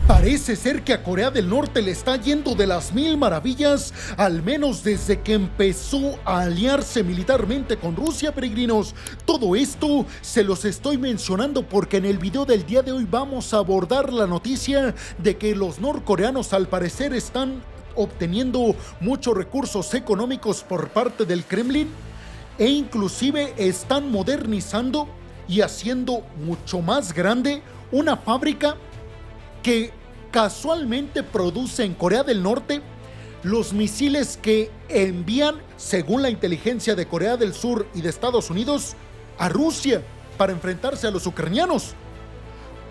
Parece ser que a Corea del Norte le está yendo de las mil maravillas, al menos desde que empezó a aliarse militarmente con Rusia, peregrinos. Todo esto se los estoy mencionando porque en el video del día de hoy vamos a abordar la noticia de que los norcoreanos al parecer están obteniendo muchos recursos económicos por parte del Kremlin e inclusive están modernizando y haciendo mucho más grande una fábrica que casualmente produce en Corea del Norte los misiles que envían, según la inteligencia de Corea del Sur y de Estados Unidos, a Rusia para enfrentarse a los ucranianos.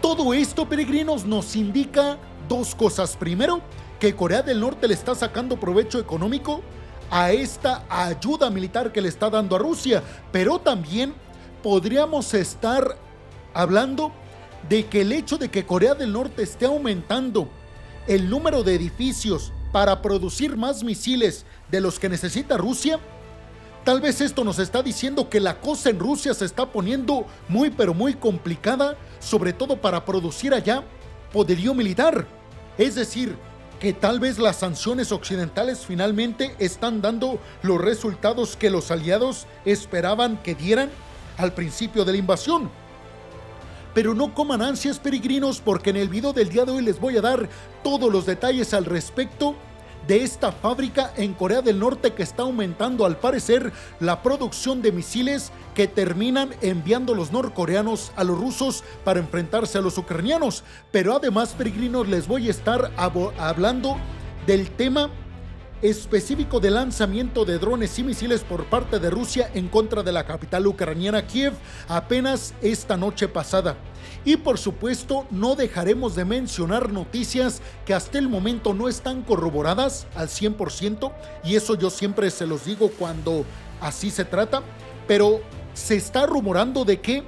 Todo esto, peregrinos, nos indica dos cosas. Primero, que Corea del Norte le está sacando provecho económico a esta ayuda militar que le está dando a Rusia, pero también podríamos estar hablando de que el hecho de que Corea del Norte esté aumentando el número de edificios para producir más misiles de los que necesita Rusia, tal vez esto nos está diciendo que la cosa en Rusia se está poniendo muy pero muy complicada, sobre todo para producir allá poderío militar. Es decir, que tal vez las sanciones occidentales finalmente están dando los resultados que los aliados esperaban que dieran al principio de la invasión. Pero no coman ansias, peregrinos, porque en el video del día de hoy les voy a dar todos los detalles al respecto de esta fábrica en Corea del Norte que está aumentando al parecer la producción de misiles que terminan enviando los norcoreanos a los rusos para enfrentarse a los ucranianos. Pero además, peregrinos, les voy a estar hablando del tema específico de lanzamiento de drones y misiles por parte de Rusia en contra de la capital ucraniana, Kiev, apenas esta noche pasada. Y por supuesto no dejaremos de mencionar noticias que hasta el momento no están corroboradas al 100%, y eso yo siempre se los digo cuando así se trata, pero se está rumorando de que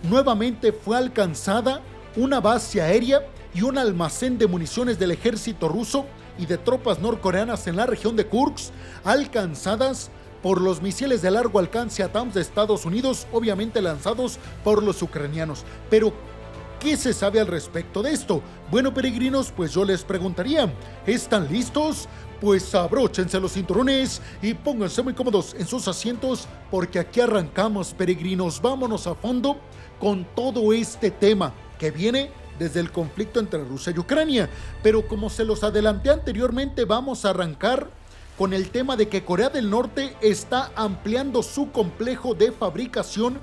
nuevamente fue alcanzada una base aérea y un almacén de municiones del ejército ruso y de tropas norcoreanas en la región de Kursk, alcanzadas por los misiles de largo alcance ATACMS de Estados Unidos, obviamente lanzados por los ucranianos. Pero, ¿qué se sabe al respecto de esto? Bueno, peregrinos, pues yo les preguntaría, ¿están listos? Pues abróchense los cinturones y pónganse muy cómodos en sus asientos, porque aquí arrancamos, peregrinos. Vámonos a fondo con todo este tema que viene desde el conflicto entre Rusia y Ucrania. Pero como se los adelanté anteriormente, vamos a arrancar con el tema de que Corea del Norte está ampliando su complejo de fabricación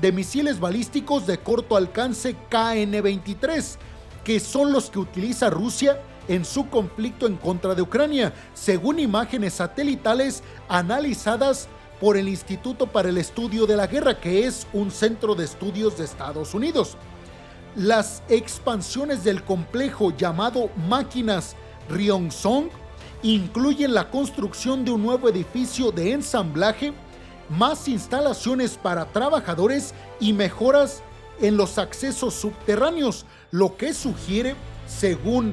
de misiles balísticos de corto alcance KN-23, que son los que utiliza Rusia en su conflicto en contra de Ucrania, según imágenes satelitales analizadas por el Instituto para el Estudio de la Guerra, que es un centro de estudios de Estados Unidos. Las expansiones del complejo llamado Máquinas Ryongson incluyen la construcción de un nuevo edificio de ensamblaje, más instalaciones para trabajadores y mejoras en los accesos subterráneos, lo que sugiere, según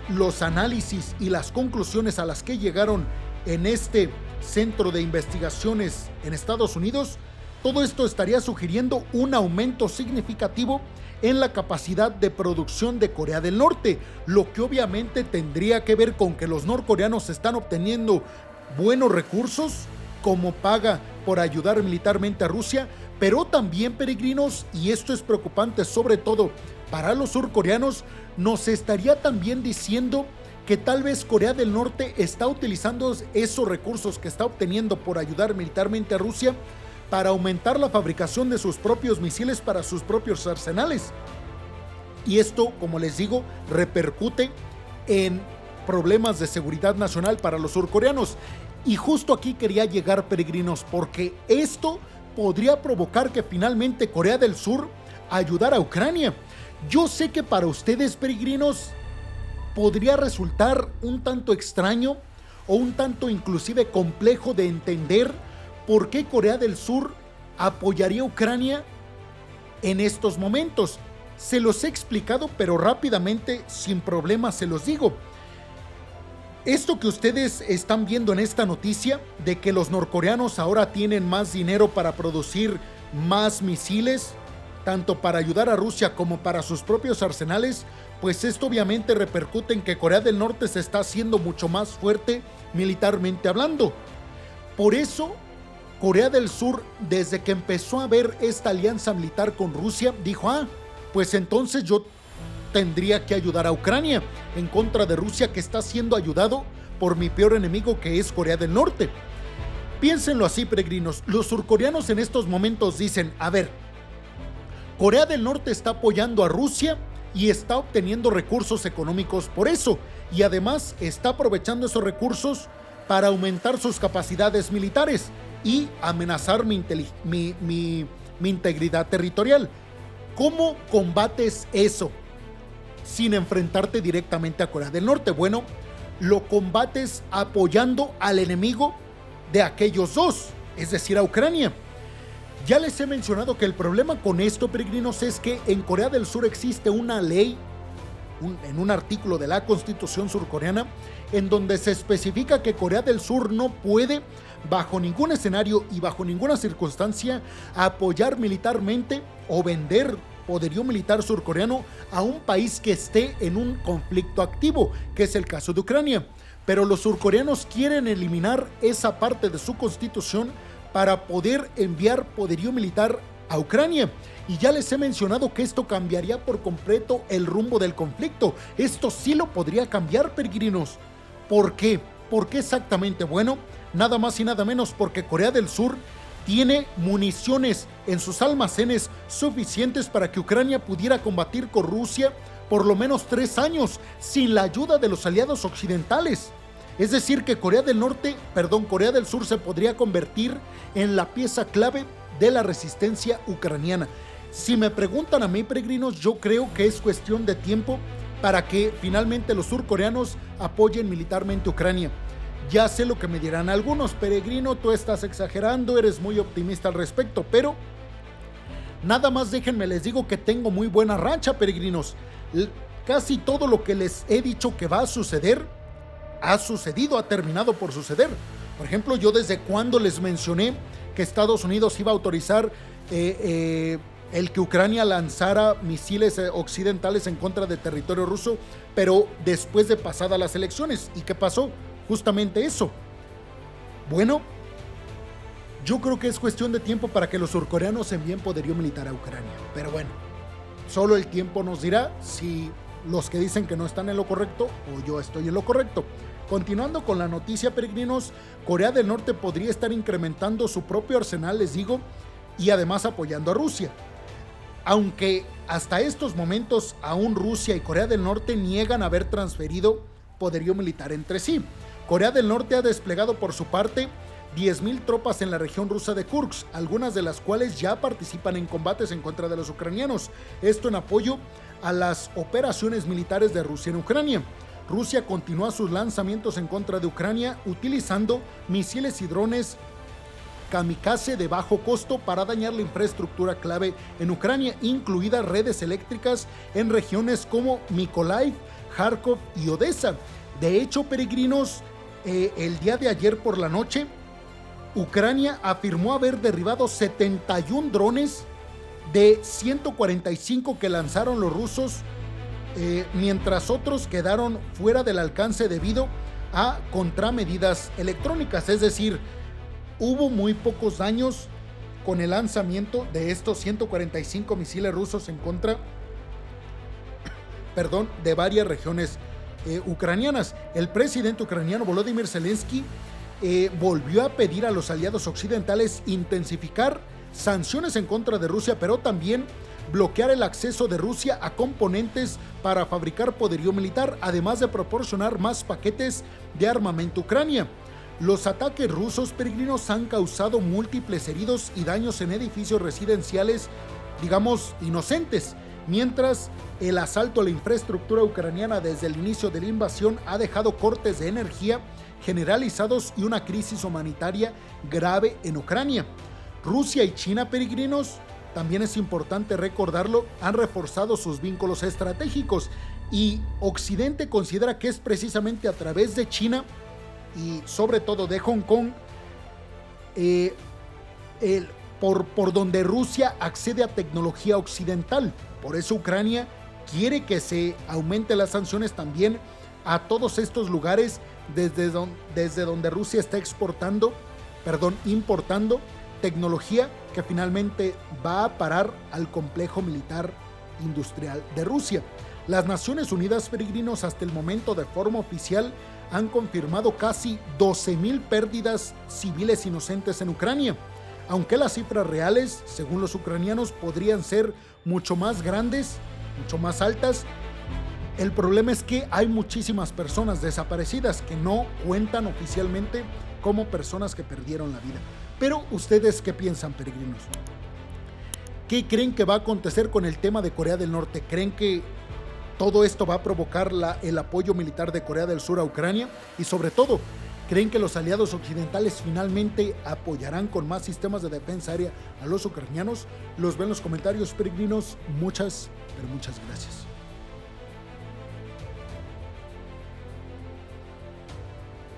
los análisis y las conclusiones a las que llegaron en este centro de investigaciones en Estados Unidos, todo esto estaría sugiriendo un aumento significativo en la capacidad de producción de Corea del Norte, lo que obviamente tendría que ver con que los norcoreanos están obteniendo buenos recursos como paga por ayudar militarmente a Rusia, pero también, peregrinos, y esto es preocupante sobre todo para los surcoreanos, nos estaría también diciendo que tal vez Corea del Norte está utilizando esos recursos que está obteniendo por ayudar militarmente a Rusia para aumentar la fabricación de sus propios misiles para sus propios arsenales. Y esto, como les digo, repercute en problemas de seguridad nacional para los surcoreanos. Y justo aquí quería llegar, peregrinos, porque esto podría provocar que finalmente Corea del Sur ayudara a Ucrania. Yo sé que para ustedes, peregrinos, podría resultar un tanto extraño o un tanto inclusive complejo de entender por qué Corea del Sur apoyaría a Ucrania en estos momentos. Se los he explicado, pero rápidamente, sin problemas, se los digo. Esto que ustedes están viendo en esta noticia, de que los norcoreanos ahora tienen más dinero para producir más misiles tanto para ayudar a Rusia como para sus propios arsenales, pues esto obviamente repercute en que Corea del Norte se está haciendo mucho más fuerte militarmente hablando. Por eso, Corea del Sur, desde que empezó a ver esta alianza militar con Rusia, dijo, pues entonces yo tendría que ayudar a Ucrania en contra de Rusia, que está siendo ayudado por mi peor enemigo, que es Corea del Norte. Piénsenlo así, peregrinos. Los surcoreanos en estos momentos dicen, a ver, Corea del Norte está apoyando a Rusia y está obteniendo recursos económicos por eso, y además está aprovechando esos recursos para aumentar sus capacidades militares y amenazar mi integridad territorial. ¿Cómo combates eso sin enfrentarte directamente a Corea del Norte? Bueno, lo combates apoyando al enemigo de aquellos dos, es decir, a Ucrania. Ya les he mencionado que el problema con esto, peregrinos, es que en Corea del Sur existe una ley, en un artículo de la Constitución surcoreana, en donde se especifica que Corea del Sur no puede, bajo ningún escenario y bajo ninguna circunstancia, apoyar militarmente o vender poderío militar surcoreano a un país que esté en un conflicto activo, que es el caso de Ucrania. Pero los surcoreanos quieren eliminar esa parte de su constitución para poder enviar poderío militar a Ucrania. Y ya les he mencionado que esto cambiaría por completo el rumbo del conflicto. Esto sí lo podría cambiar, peregrinos. ¿Por qué? ¿Por qué exactamente? Bueno, nada más y nada menos porque Corea del Sur tiene municiones en sus almacenes suficientes para que Ucrania pudiera combatir con Rusia por lo menos 3 años sin la ayuda de los aliados occidentales. Es decir, que Corea del Sur se podría convertir en la pieza clave de la resistencia ucraniana. Si me preguntan a mí, peregrinos, yo creo que es cuestión de tiempo para que finalmente los surcoreanos apoyen militarmente a Ucrania. Ya sé lo que me dirán algunos, peregrino, tú estás exagerando, eres muy optimista al respecto, pero nada más déjenme les digo que tengo muy buena racha, peregrinos. Casi todo lo que les he dicho que va a suceder, ha sucedido, ha terminado por suceder. Por ejemplo, yo desde cuando les mencioné que Estados Unidos iba a autorizar el que Ucrania lanzara misiles occidentales en contra de territorio ruso, pero después de pasadas las elecciones. ¿Y qué pasó? Justamente eso. Bueno, yo creo que es cuestión de tiempo para que los surcoreanos envíen poderío militar a Ucrania. Pero bueno, solo el tiempo nos dirá si los que dicen que no están en lo correcto o yo estoy en lo correcto. Continuando con la noticia, peregrinos, Corea del Norte podría estar incrementando su propio arsenal, les digo, y además apoyando a Rusia. Aunque hasta estos momentos aún Rusia y Corea del Norte niegan haber transferido poderío militar entre sí. Corea del Norte ha desplegado por su parte 10,000 tropas en la región rusa de Kursk, algunas de las cuales ya participan en combates en contra de los ucranianos. Esto en apoyo a las operaciones militares de Rusia en Ucrania. Rusia continúa sus lanzamientos en contra de Ucrania utilizando misiles y drones kamikaze de bajo costo para dañar la infraestructura clave en Ucrania, incluidas redes eléctricas en regiones como Mykolaiv, Kharkov y Odessa. De hecho, peregrinos, el día de ayer por la noche, Ucrania afirmó haber derribado 71 drones de 145 que lanzaron los rusos, mientras otros quedaron fuera del alcance debido a contramedidas electrónicas. Es decir, hubo muy pocos daños con el lanzamiento de estos 145 misiles rusos en contra de varias regiones ucranianas. El presidente ucraniano Volodymyr Zelensky volvió a pedir a los aliados occidentales intensificar sanciones en contra de Rusia, pero también bloquear el acceso de Rusia a componentes para fabricar poderío militar, además de proporcionar más paquetes de armamento a Ucrania. Los ataques rusos, peregrinos, han causado múltiples heridos y daños en edificios residenciales, digamos, inocentes, mientras el asalto a la infraestructura ucraniana desde el inicio de la invasión ha dejado cortes de energía generalizados y una crisis humanitaria grave en Ucrania. Rusia y China, peregrinos, también es importante recordarlo, han reforzado sus vínculos estratégicos y Occidente considera que es precisamente a través de China y sobre todo de Hong Kong por donde Rusia accede a tecnología occidental. Por eso Ucrania quiere que se aumente las sanciones también a todos estos lugares desde donde Rusia está importando tecnología que finalmente va a parar al complejo militar industrial de Rusia. Las Naciones Unidas, peregrinos, hasta el momento de forma oficial han confirmado casi 12,000 pérdidas civiles inocentes en Ucrania, aunque las cifras reales, según los ucranianos, podrían ser mucho más grandes, mucho más altas. El problema es que hay muchísimas personas desaparecidas que no cuentan oficialmente como personas que perdieron la vida. Pero ¿ustedes qué piensan, peregrinos? ¿Qué creen que va a acontecer con el tema de Corea del Norte? ¿Creen que todo esto va a provocar el apoyo militar de Corea del Sur a Ucrania? Y sobre todo, ¿creen que los aliados occidentales finalmente apoyarán con más sistemas de defensa aérea a los ucranianos? Los ven en los comentarios, peregrinos. Muchas, pero muchas gracias.